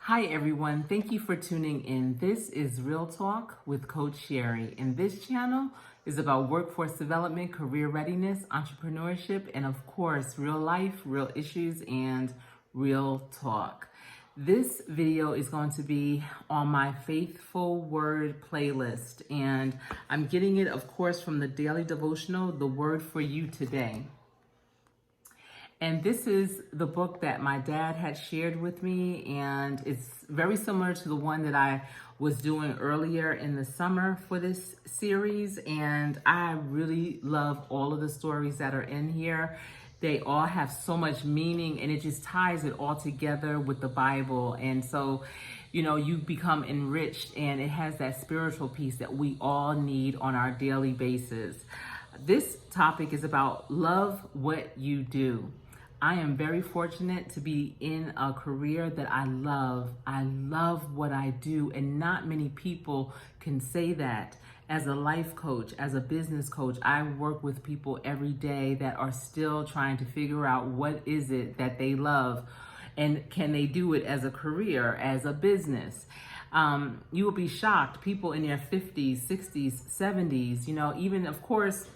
Hi everyone, thank you for tuning in. This is Real Talk with Coach Sherri, and this channel is about workforce development, career readiness, entrepreneurship, and of course, real life, real issues, and real talk. This video is going to be on my Faithful Word playlist, and I'm getting it, of course, from the daily devotional, The Word for You Today. And this is the book that my dad had shared with me, and it's very similar to the one that I was doing earlier in the summer for this series. And I really love all of the stories that are in here. They all have so much meaning, and it just ties it all together with the Bible. And so, you become enriched, and it has that spiritual piece that we all need on our daily basis. This topic is about love what you do. I am very fortunate to be in a career that I love. I love what I do, and not many people can say that. As a life coach, as a business coach, I work with people every day that are still trying to figure out what is it that they love, and can they do it as a career, as a business. You will be shocked. People in their 50s, 60s, 70s, even, of course,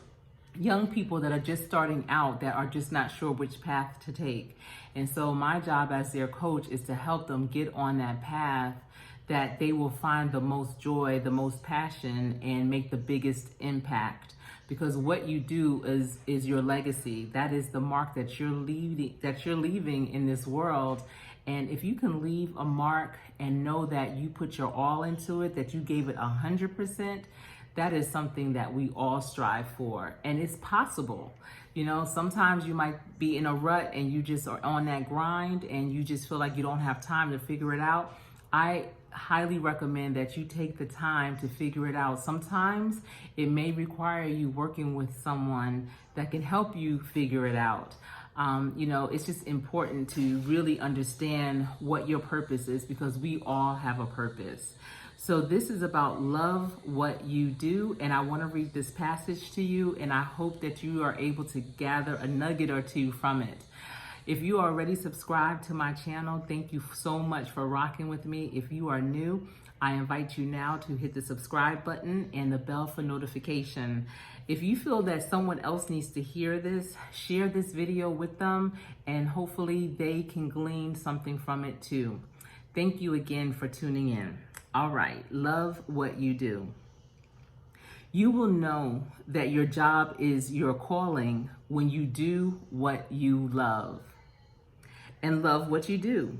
young people that are just starting out, that are just not sure which path to take. And so my job as their coach is to help them get on that path that they will find the most joy, the most passion, and make the biggest impact. Because what you do is your legacy. That is the mark that you're leaving in this world. And if you can leave a mark and know that you put your all into it, that you gave it 100%, that is something that we all strive for, and it's possible. Sometimes you might be in a rut and you just are on that grind and you just feel like you don't have time to figure it out. I highly recommend that you take the time to figure it out. Sometimes it may require you working with someone that can help you figure it out. It's just important to really understand what your purpose is, because we all have a purpose. So this is about love what you do, and I want to read this passage to you, and I hope that you are able to gather a nugget or two from it. If you are already subscribed to my channel, thank you so much for rocking with me. If you are new, I invite you now to hit the subscribe button and the bell for notification. If you feel that someone else needs to hear this, share this video with them, and hopefully they can glean something from it too. Thank you again for tuning in. All right, love what you do. You will know that your job is your calling when you do what you love. And love what you do.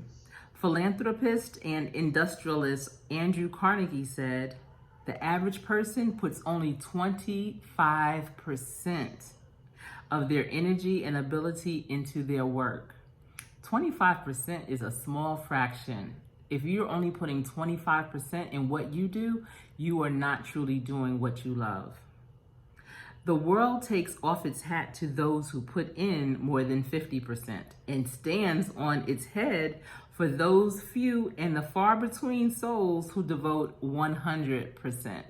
Philanthropist and industrialist Andrew Carnegie said, the average person puts only 25% of their energy and ability into their work. 25% is a small fraction. If you're only putting 25% in what you do, you are not truly doing what you love. The world takes off its hat to those who put in more than 50% and stands on its head for those few and the far between souls who devote 100%.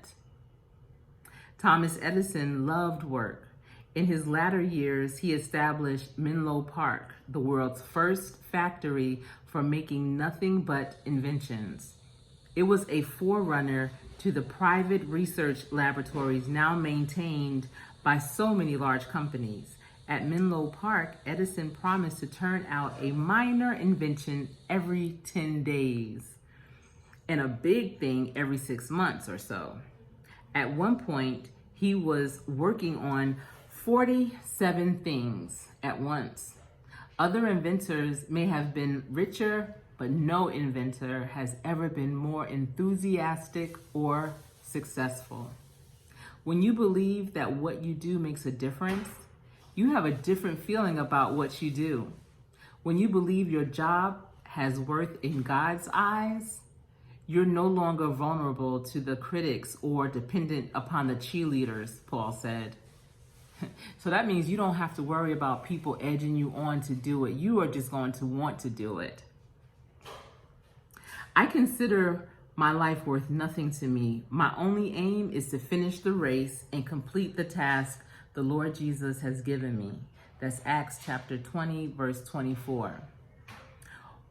Thomas Edison loved work. In his latter years, he established Menlo Park, the world's first factory for making nothing but inventions. It was a forerunner to the private research laboratories now maintained by so many large companies. At Menlo Park, Edison promised to turn out a minor invention every 10 days and a big thing every 6 months or so. At one point, he was working on 47 things at once. Other inventors may have been richer, but no inventor has ever been more enthusiastic or successful. When you believe that what you do makes a difference, you have a different feeling about what you do. When you believe your job has worth in God's eyes, you're no longer vulnerable to the critics or dependent upon the cheerleaders, Paul said. So that means you don't have to worry about people edging you on to do it. You are just going to want to do it. I consider my life worth nothing to me. My only aim is to finish the race and complete the task the Lord Jesus has given me. That's Acts chapter 20, verse 24.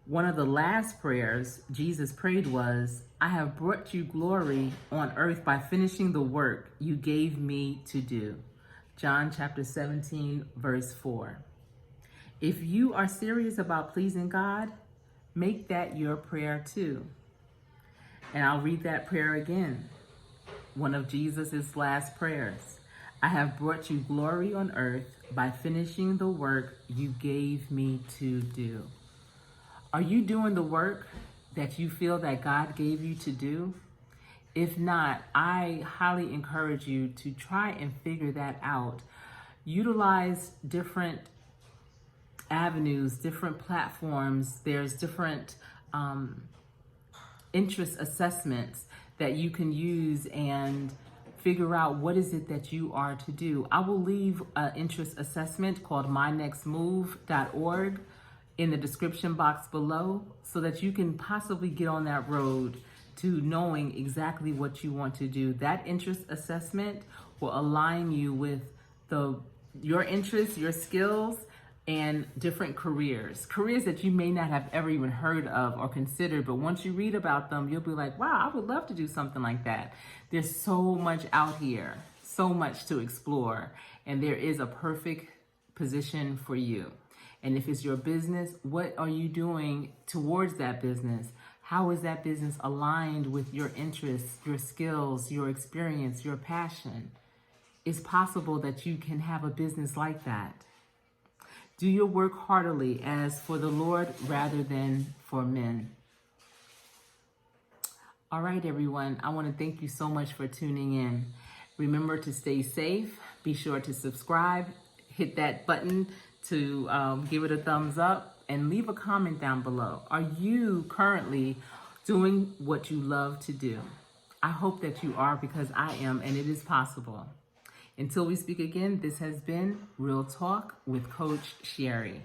One of the last prayers Jesus prayed was, I have brought you glory on earth by finishing the work you gave me to do. John chapter 17, verse 4. If you are serious about pleasing God, make that your prayer too. And I'll read that prayer again. One of Jesus's last prayers. I have brought you glory on earth by finishing the work you gave me to do. Are you doing the work that you feel that God gave you to do? If not, I highly encourage you to try and figure that out. Utilize different avenues, different platforms. There's different interest assessments that you can use and figure out what is it that you are to do. I will leave an interest assessment called mynextmove.org in the description box below so that you can possibly get on that road to knowing exactly what you want to do. That interest assessment will align you with your interests, your skills, and different careers that you may not have ever even heard of or considered, but once you read about them, you'll be like, wow, I would love to do something like that. There's so much out here, so much to explore, and there is a perfect position for you. And if it's your business, what are you doing towards that business? How is that business aligned with your interests, your skills, your experience, your passion? It's possible that you can have a business like that. Do your work heartily as for the Lord rather than for men. All right, everyone. I want to thank you so much for tuning in. Remember to stay safe. Be sure to subscribe. Hit that button to give it a thumbs up and leave a comment down below. Are you currently doing what you love to do? I hope that you are, because I am, and it is possible. Until we speak again, this has been Real Talk with Coach Sherri.